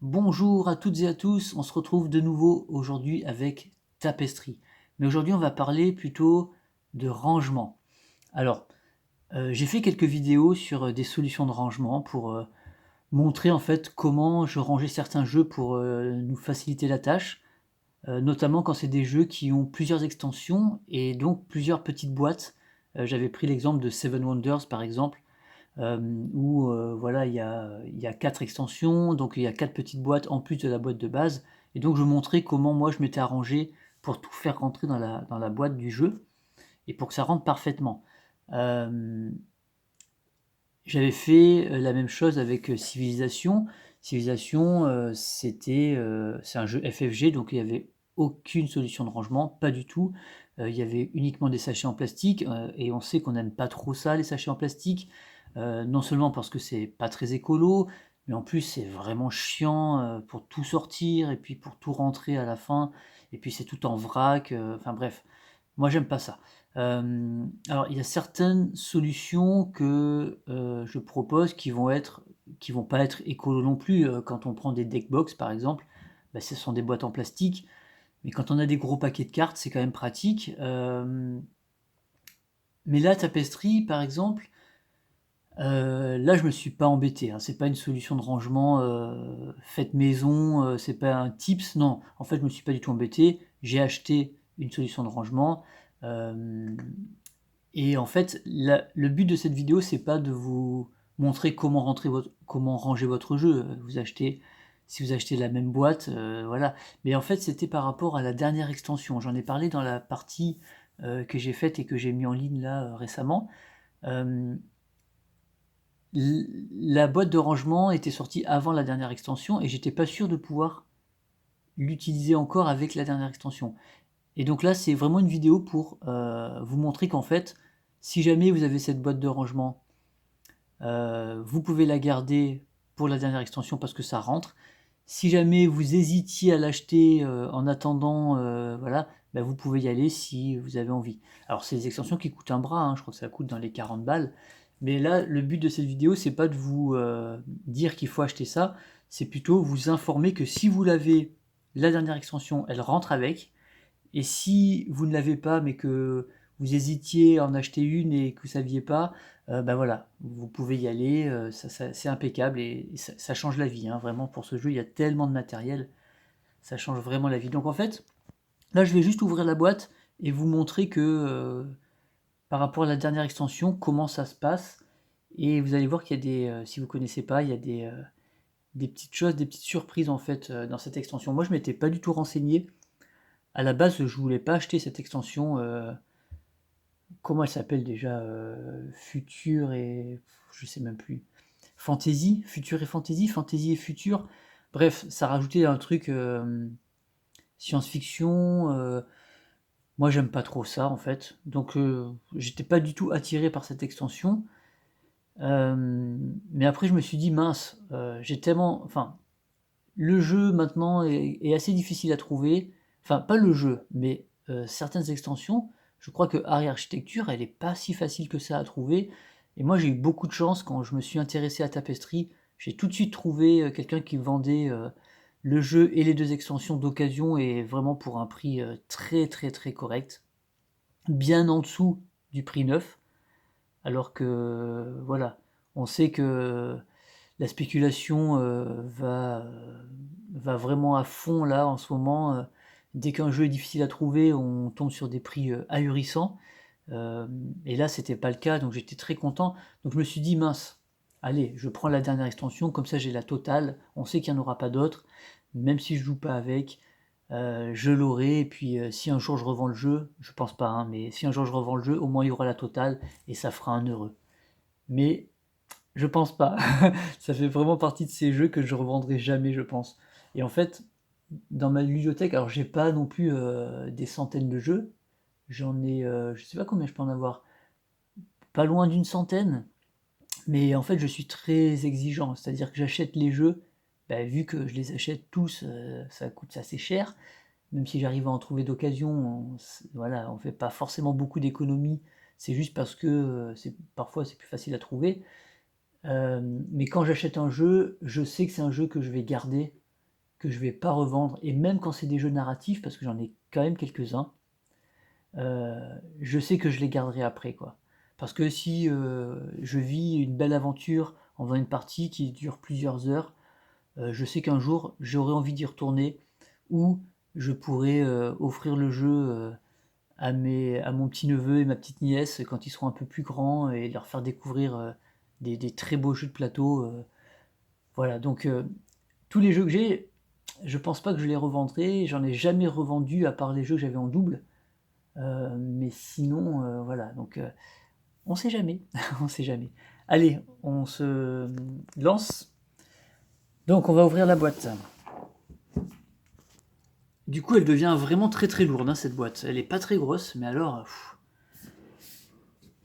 Bonjour à toutes et à tous, on se retrouve de nouveau aujourd'hui avec Tapestry. Mais aujourd'hui on va parler plutôt de rangement. Alors, j'ai fait quelques vidéos sur des solutions de rangement pour montrer en fait comment je rangeais certains jeux pour nous faciliter la tâche, notamment quand c'est des jeux qui ont plusieurs extensions et donc plusieurs petites boîtes. J'avais pris l'exemple de Seven Wonders par exemple, où voilà, il y a 4 extensions, donc il y a 4 petites boîtes en plus de la boîte de base. Et donc je montrais comment moi je m'étais arrangé pour tout faire rentrer dans la boîte du jeu et pour que ça rentre parfaitement. Hem, J'avais fait la même chose avec Civilization. Civilization, c'est un jeu FFG, donc il y avait aucune solution de rangement, pas du tout. Il y avait uniquement des sachets en plastique, et on sait qu'on n'aime pas trop ça, les sachets en plastique. Non seulement parce que c'est pas très écolo, mais en plus c'est vraiment chiant, pour tout sortir et puis pour tout rentrer à la fin et puis c'est tout en vrac, enfin bref. Moi j'aime pas ça. Alors il y a certaines solutions que, je propose qui vont pas être écolo non plus, quand on prend des deck box par exemple, bah, ce sont des boîtes en plastique, mais quand on a des gros paquets de cartes, c'est quand même pratique. Mais là, Tapestry par exemple, là je me suis pas embêté, hein. C'est pas une solution de rangement, faite maison, c'est pas un tips, non. En fait, je me suis pas du tout embêté. J'ai acheté une solution de rangement, hem et en fait, le but de cette vidéo, c'est pas de vous montrer comment ranger votre jeu. Si vous achetez la même boîte, voilà. Mais en fait, c'était par rapport à la dernière extension. J'en ai parlé dans la partie, que j'ai faite et que j'ai mis en ligne là, récemment. Hem, la boîte de rangement était sortie avant la dernière extension et j'étais pas sûr de pouvoir l'utiliser encore avec la dernière extension. Et donc là, c'est vraiment une vidéo pour vous montrer qu'en fait, si jamais vous avez cette boîte de rangement, vous pouvez la garder pour la dernière extension parce que ça rentre. Si jamais vous hésitiez à l'acheter, en attendant, voilà, bah, vous pouvez y aller si vous avez envie. Alors c'est des extensions qui coûtent un bras, hein, je crois que ça coûte dans les 40 balles. Mais là, le but de cette vidéo, c'est pas de vous, dire qu'il faut acheter ça, c'est plutôt vous informer que si vous l'avez, la dernière extension, elle rentre avec. Et si vous ne l'avez pas, mais que vous hésitiez à en acheter une et que vous ne saviez pas, bah voilà, vous pouvez y aller, c'est impeccable et ça change la vie, hein, vraiment pour ce jeu, il y a tellement de matériel, ça change vraiment la vie. Donc en fait, là je vais juste ouvrir la boîte et vous montrer que, par rapport à la dernière extension, comment ça se passe et vous allez voir qu'il y a si vous connaissez pas, il y a des petites choses, des petites surprises en fait, dans cette extension. Moi je m'étais pas du tout renseigné. À la base, je voulais pas acheter cette extension, comment elle s'appelle déjà? Future et je sais même plus. Fantasy? Future et Fantasy? Fantasy et Future? Bref, ça rajoutait un truc, science-fiction, moi j'aime pas trop ça en fait, donc j'étais pas du tout attiré par cette extension. Mais après je me suis dit: «Mince, j'ai tellement» enfin, le jeu maintenant est assez difficile à trouver. Enfin, pas le jeu, mais certaines extensions. Je crois que Harry Architecture, elle est pas si facile que ça à trouver et moi j'ai eu beaucoup de chance quand je me suis intéressé à Tapestry. J'ai tout de suite trouvé, quelqu'un qui vendait, le jeu et les 2 extensions d'occasion et vraiment pour un prix, très, très, très correct. Bien en dessous du prix neuf, alors que, voilà, on sait que la spéculation, va vraiment à fond là en ce moment, dès qu'un jeu est difficile à trouver, on tombe sur des prix, ahurissants, et là c'était pas le cas donc j'étais très content. Donc je me suis dit: «Mince, allez, je prends la dernière extension comme ça j'ai la totale, on sait qu'il y en aura pas d'autres, même si je joue pas avec, je l'aurai et puis, si un jour je revends le jeu», je pense pas, hein, mais si un jour je revends le jeu, au moins il y aura la totale et ça fera un heureux. Mais je pense pas. Ça fait vraiment partie de ces jeux que je revendrai jamais, je pense. Et en fait, dans ma bibliothèque, alors j'ai pas non plus, des centaines de jeux. J'en ai, je sais pas combien je peux en avoir, pas loin d'une centaine, mais en fait, je suis très exigeant. C'est-à-dire que j'achète les jeux, bah, vu que je les achète tous, ça coûte assez cher. Même si j'arrive à en trouver d'occasion, voilà, on fait pas forcément beaucoup d'économies. C'est juste parce que, parfois c'est plus facile à trouver. Mais quand j'achète un jeu, je sais que c'est un jeu que je vais garder. que je vais pas revendre, et même quand c'est des jeux narratifs, parce que j'en ai quand même quelques-uns, je sais que je les garderai après, quoi. Parce que si je vis une belle aventure en faisant une partie qui dure plusieurs heures, je sais qu'un jour j'aurai envie d'y retourner, ou je pourrais offrir le jeu à mon petit-neveu et ma petite-nièce quand ils seront un peu plus grands, et leur faire découvrir des très beaux jeux de plateau. Voilà, donc tous les jeux que j'ai, je pense pas que je les revendrai. J'en ai jamais revendu à part les jeux que j'avais en double. Mais sinon, voilà, donc on sait jamais, on sait jamais. Allez, on se lance. Donc on va ouvrir la boîte. Du coup, elle devient vraiment très très lourde, hein, cette boîte. Elle est pas très grosse, mais alors,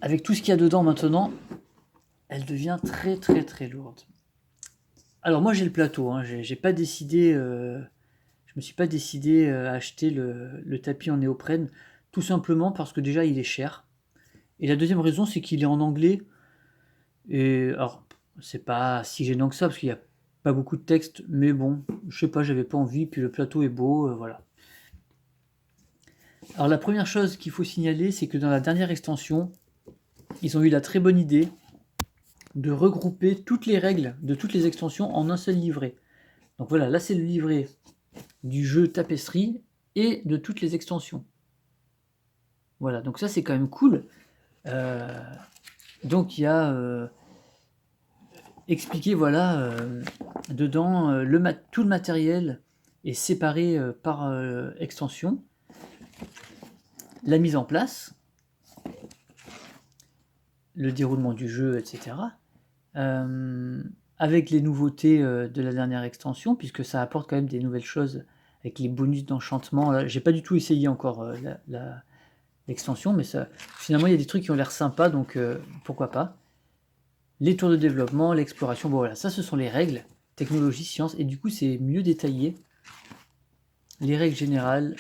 avec tout ce qu'il y a dedans maintenant, elle devient très très très lourde. Alors moi j'ai le plateau, hein, j'ai pas décidé, je me suis pas décidé à acheter le tapis en néoprène, tout simplement parce que déjà il est cher. Et la deuxième raison, c'est qu'il est en anglais. Et alors, c'est pas si gênant que ça, parce qu'il n'y a pas beaucoup de texte, mais bon, je sais pas, j'avais pas envie, puis le plateau est beau, voilà. Alors la première chose qu'il faut signaler, c'est que dans la dernière extension, ils ont eu la très bonne idée de regrouper toutes les règles de toutes les extensions en un seul livret. Donc voilà, là c'est le livret du jeu Tapestry et de toutes les extensions. Voilà, donc ça c'est quand même cool. Donc il y a expliqué, voilà, dedans, tout le matériel est séparé par extension, la mise en place, le déroulement du jeu, etc. Avec les nouveautés de la dernière extension, puisque ça apporte quand même des nouvelles choses avec les bonus d'enchantement. J'ai pas du tout essayé encore l'extension, mais ça, finalement il y a des trucs qui ont l'air sympas, donc pourquoi pas. Les tours de développement, l'exploration, bon voilà, ça ce sont les règles, technologie, science, et du coup c'est mieux détaillé. Les règles générales,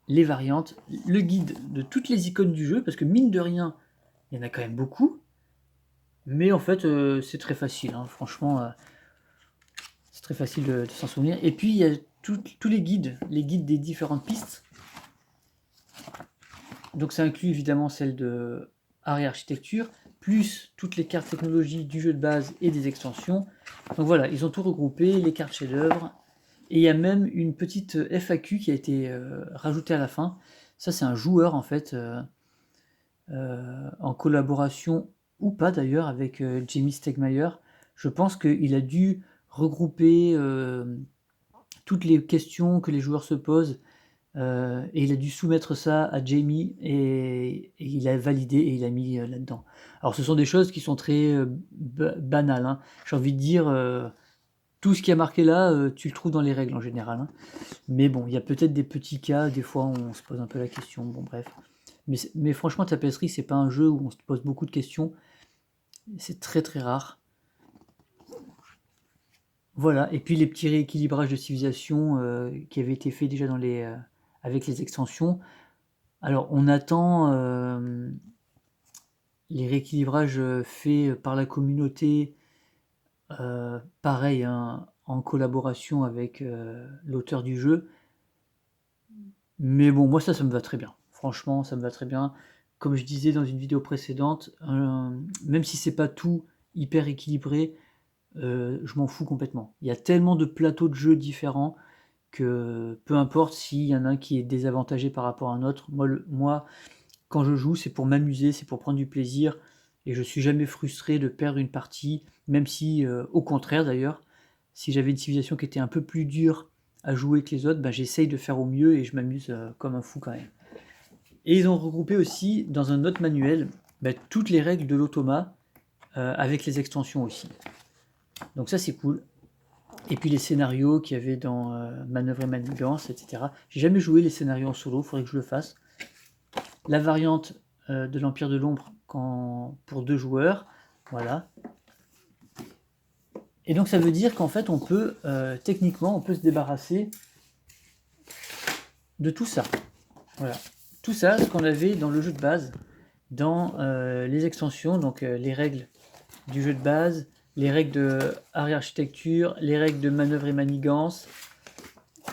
les variantes, le guide de toutes les icônes du jeu, parce que mine de rien, il y en a quand même beaucoup, mais en fait c'est très facile, hein, franchement, c'est très facile de s'en souvenir. Et puis il y a tous les guides des différentes pistes. Donc ça inclut évidemment celle de art et architecture, plus toutes les cartes technologies du jeu de base et des extensions. Donc voilà, ils ont tout regroupé, les cartes chefs-d'œuvre, et il y a même une petite FAQ qui a été rajoutée à la fin. Ça c'est un joueur en fait, en collaboration ou pas d'ailleurs avec Jamie Stegmaier. Je pense qu'il a dû regrouper toutes les questions que les joueurs se posent, et il a dû soumettre ça à Jamie, et il a validé et il a mis là-dedans. Alors ce sont des choses qui sont très banales, hein. J'ai envie de dire, tout ce qui a marqué là, tu le trouves dans les règles en général, hein. Mais bon, il y a peut-être des petits cas, des fois on se pose un peu la question, bon bref. Mais franchement, Tapestry, c'est pas un jeu où on se pose beaucoup de questions, c'est très très rare. Voilà, et puis les petits rééquilibrages de civilisation qui avaient été faits déjà avec les extensions. Alors on attend les rééquilibrages faits par la communauté, pareil, hein, en collaboration avec l'auteur du jeu. Mais bon, moi ça me va très bien. Franchement, ça me va très bien. Comme je disais dans une vidéo précédente, même si c'est pas tout hyper équilibré, je m'en fous complètement. Il y a tellement de plateaux de jeux différents que peu importe s'il y en a un qui est désavantagé par rapport à un autre. Moi quand je joue, c'est pour m'amuser, c'est pour prendre du plaisir, et je suis jamais frustré de perdre une partie, même si, au contraire d'ailleurs, si j'avais une civilisation qui était un peu plus dure à jouer que les autres, bah, j'essaye de faire au mieux et je m'amuse comme un fou quand même. Et ils ont regroupé aussi dans un autre manuel bah, toutes les règles de l'automa, avec les extensions aussi. Donc ça c'est cool. Et puis les scénarios qu'il y avait dans Manœuvre et Manigance, etc. J'ai jamais joué les scénarios en solo, il faudrait que je le fasse. La variante de l'Empire de l'Ombre pour 2 joueurs, voilà. Et donc ça veut dire qu'en fait on peut, techniquement, on peut se débarrasser de tout ça. Voilà. Tout ça, ce qu'on avait dans le jeu de base, dans les extensions, donc les règles du jeu de base, les règles de architecture, les règles de manœuvre et manigance,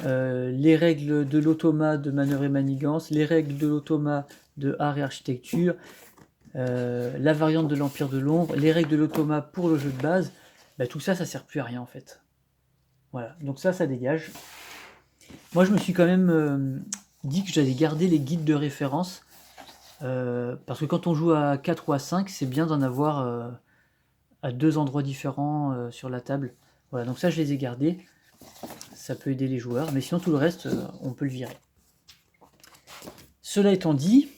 les règles de l'automa de manœuvre et manigance, les règles de l'automa de art et architecture, la variante de l'Empire de l'ombre, les règles de l'automa pour le jeu de base. Bah, tout ça, ça sert plus à rien en fait. Voilà, donc ça dégage. Moi, je me suis quand même dit que j'allais garder les guides de référence, parce que quand on joue à 4 ou à 5, c'est bien d'en avoir à 2 endroits différents sur la table. Voilà, donc ça, je les ai gardés. Ça peut aider les joueurs, mais sinon tout le reste, on peut le virer. Cela étant dit,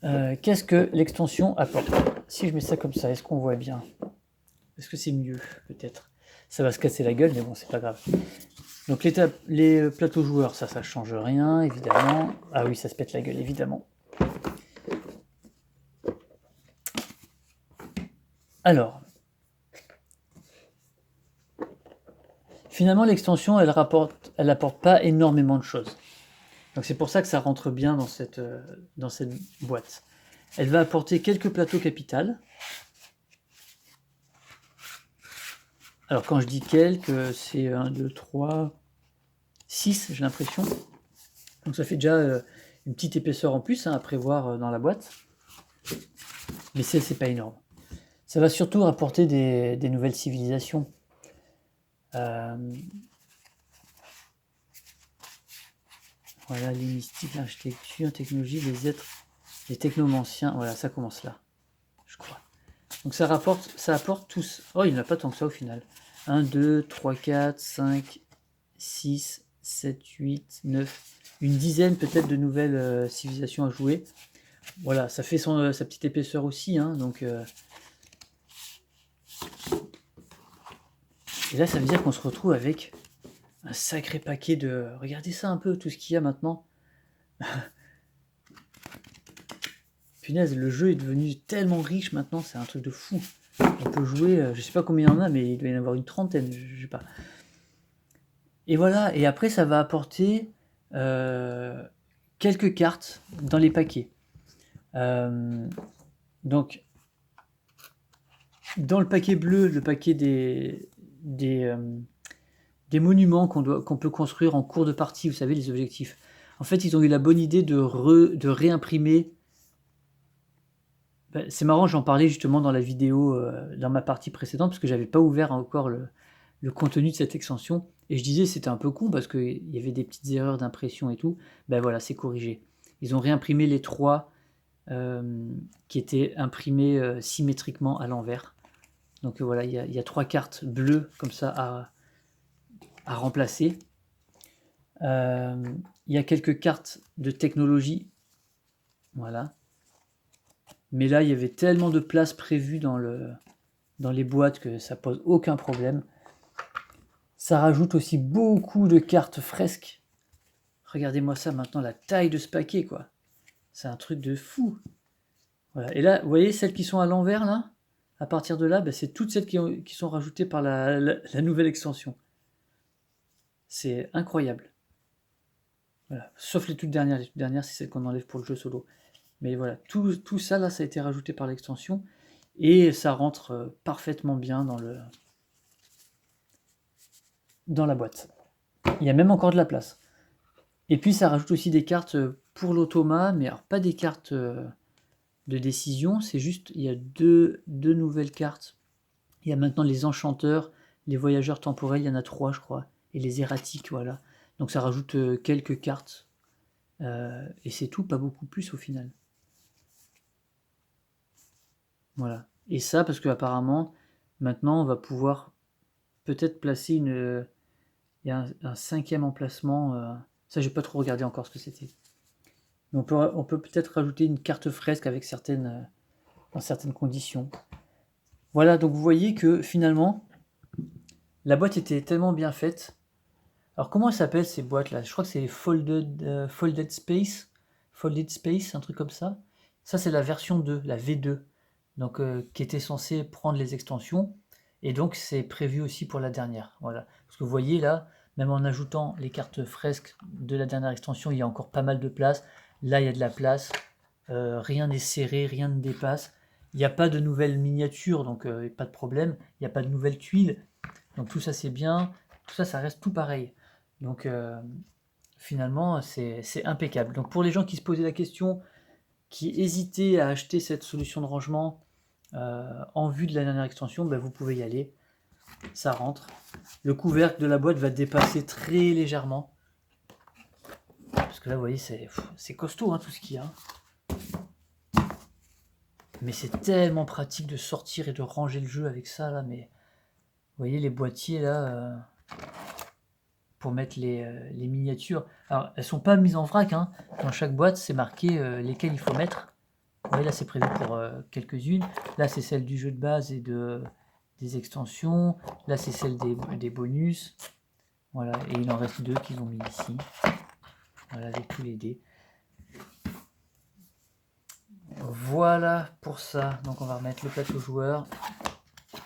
qu'est-ce que l'extension apporte? Si je mets ça comme ça, est-ce qu'on voit bien? Est-ce que c'est mieux? Peut-être. Ça va se casser la gueule, mais bon, c'est pas grave. Donc les plateaux joueurs, ça change rien, évidemment. Ah oui, ça se pète la gueule, évidemment. Alors, finalement, l'extension, elle apporte pas énormément de choses. Donc c'est pour ça que ça rentre bien dans cette boîte. Elle va apporter quelques plateaux capitales. Alors quand je dis quelques, c'est 1, 2, 3, 6, j'ai l'impression. Donc ça fait déjà une petite épaisseur en plus à prévoir dans la boîte. Mais c'est pas énorme. Ça va surtout apporter des nouvelles civilisations. Voilà, les mystiques, l'architecture, la technologie, les êtres, les technomanciens. Voilà, ça commence là, je crois. Donc ça apporte tous. Oh, il n'y en a pas tant que ça au final. 1, 2, 3, 4, 5, 6, 7, 8, 9. Une dizaine peut-être de nouvelles civilisations à jouer. Voilà, ça fait sa petite épaisseur aussi. Hein, donc, et là, ça veut dire qu'on se retrouve avec un sacré paquet de... Regardez ça un peu, tout ce qu'il y a maintenant. Punaise, le jeu est devenu tellement riche maintenant, c'est un truc de fou. On peut jouer, je sais pas combien il y en a, mais il doit y en avoir une trentaine, je sais pas. Et voilà, et après ça va apporter quelques cartes dans les paquets. Donc, dans le paquet bleu, le paquet des monuments qu'on peut construire en cours de partie, vous savez, les objectifs. En fait, ils ont eu la bonne idée de réimprimer. C'est marrant, j'en parlais justement dans la vidéo, dans ma partie précédente, parce que j'avais pas ouvert encore le contenu de cette extension, et je disais c'était un peu con, parce qu'il y avait des petites erreurs d'impression et tout. Ben voilà, c'est corrigé. Ils ont réimprimé les 3 qui étaient imprimés symétriquement à l'envers. Donc voilà, il y a 3 cartes bleues comme ça à remplacer. Il y a quelques cartes de technologie. Voilà. Mais là, il y avait tellement de place prévue dans les boîtes que ça pose aucun problème. Ça rajoute aussi beaucoup de cartes fresques. Regardez-moi ça maintenant, la taille de ce paquet, quoi. C'est un truc de fou. Voilà. Et là, vous voyez celles qui sont à l'envers, là? À partir de là, c'est toutes celles qui sont rajoutées par la nouvelle extension. C'est incroyable. Voilà. Sauf les toutes dernières. Les toutes dernières, c'est celles qu'on enlève pour le jeu solo. Mais voilà, tout ça, là, ça a été rajouté par l'extension. Et ça rentre parfaitement bien dans la boîte. Il y a même encore de la place. Et puis ça rajoute aussi des cartes pour l'automa, mais alors pas des cartes de décision, c'est juste, il y a deux nouvelles cartes. Il y a maintenant les enchanteurs, les voyageurs temporels, il y en a 3 je crois, et les erratiques, voilà. Donc ça rajoute quelques cartes, et c'est tout, pas beaucoup plus au final. Voilà. Et ça, parce que apparemment, maintenant, on va pouvoir peut-être placer une... Il y a un 5e emplacement. Ça, j'ai pas trop regardé encore ce que c'était. Mais on peut peut-être rajouter une carte fresque avec dans certaines conditions. Voilà, donc vous voyez que finalement, la boîte était tellement bien faite. Alors comment elles s'appellent ces boîtes-là? Je crois que c'est Folded Space. Folded Space, un truc comme ça. Ça, c'est la version 2, la V2. Donc, qui était censée prendre les extensions. Et donc, c'est prévu aussi pour la dernière. Voilà. Parce que vous voyez là, même en ajoutant les cartes fresques de la dernière extension, il y a encore pas mal de place. Là, il y a de la place. Rien n'est serré, rien ne dépasse. Il n'y a pas de nouvelles miniatures, donc pas de problème. Il n'y a pas de nouvelles tuiles. Donc tout ça c'est bien. Tout ça, ça reste tout pareil. Donc finalement, c'est impeccable. Donc pour les gens qui se posaient la question, qui hésitaient à acheter cette solution de rangement en vue de la dernière extension, ben, vous pouvez y aller. Ça rentre. Le couvercle de la boîte va dépasser très légèrement. Parce que là, vous voyez, c'est costaud hein, tout ce qu'il y a. Mais c'est tellement pratique de sortir et de ranger le jeu avec ça là. Mais vous voyez les boîtiers là pour mettre les miniatures. Alors elles sont pas mises en vrac. Hein. Dans chaque boîte, c'est marqué lesquelles il faut mettre. Vous voyez là, c'est prévu pour quelques-unes. Là, c'est celle du jeu de base et des extensions. Là, c'est celle des bonus. Voilà, et il en reste 2 qu'ils ont mis ici. Voilà, avec tous les dés. Voilà pour ça. Donc on va remettre le plateau joueur.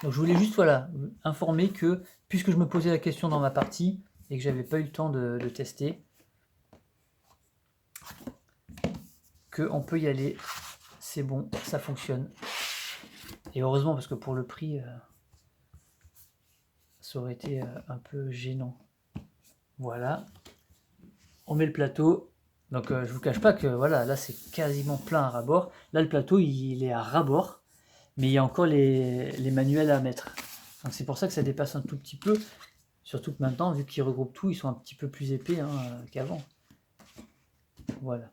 Donc je voulais juste voilà, informer que, puisque je me posais la question dans ma partie, et que j'avais pas eu le temps de tester, qu'on peut y aller. C'est bon, ça fonctionne. Et heureusement, parce que pour le prix, ça aurait été un peu gênant. Voilà. On met le plateau. Donc je vous cache pas que voilà, là c'est quasiment plein à ras-bord. Là le plateau il est à ras-bord, mais il y a encore les manuels à mettre. Donc c'est pour ça que ça dépasse un tout petit peu. Surtout que maintenant, vu qu'ils regroupent tout, ils sont un petit peu plus épais hein, qu'avant. Voilà.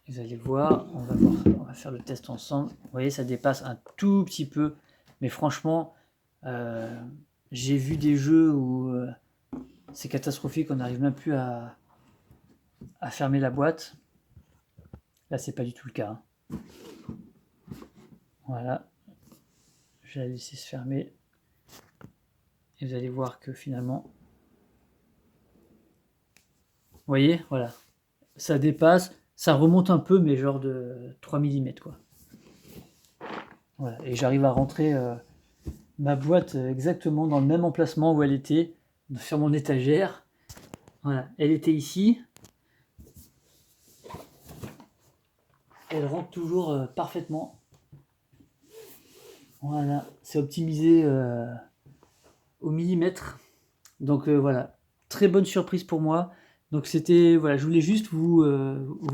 Vous allez voir, on va faire le test ensemble. Vous voyez, ça dépasse un tout petit peu, mais franchement, j'ai vu des jeux où c'est catastrophique, on n'arrive même plus à fermer la boîte. Là, c'est pas du tout le cas. Hein. Voilà. Je vais la laisser se fermer. Et vous allez voir que finalement, vous voyez, voilà, ça dépasse, ça remonte un peu, mais genre de 3 mm quoi. Voilà, et j'arrive à rentrer ma boîte exactement dans le même emplacement où elle était, sur mon étagère. Voilà, elle était ici. Elle rentre toujours parfaitement. Voilà, c'est optimisé au millimètre. Donc voilà, très bonne surprise pour moi. Donc c'était, voilà, je voulais juste vous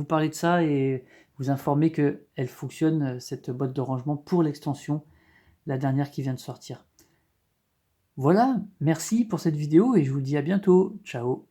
parler de ça et vous informer qu'elle fonctionne, cette boîte de rangement, pour l'extension, la dernière qui vient de sortir. Voilà, merci pour cette vidéo et je vous dis à bientôt. Ciao.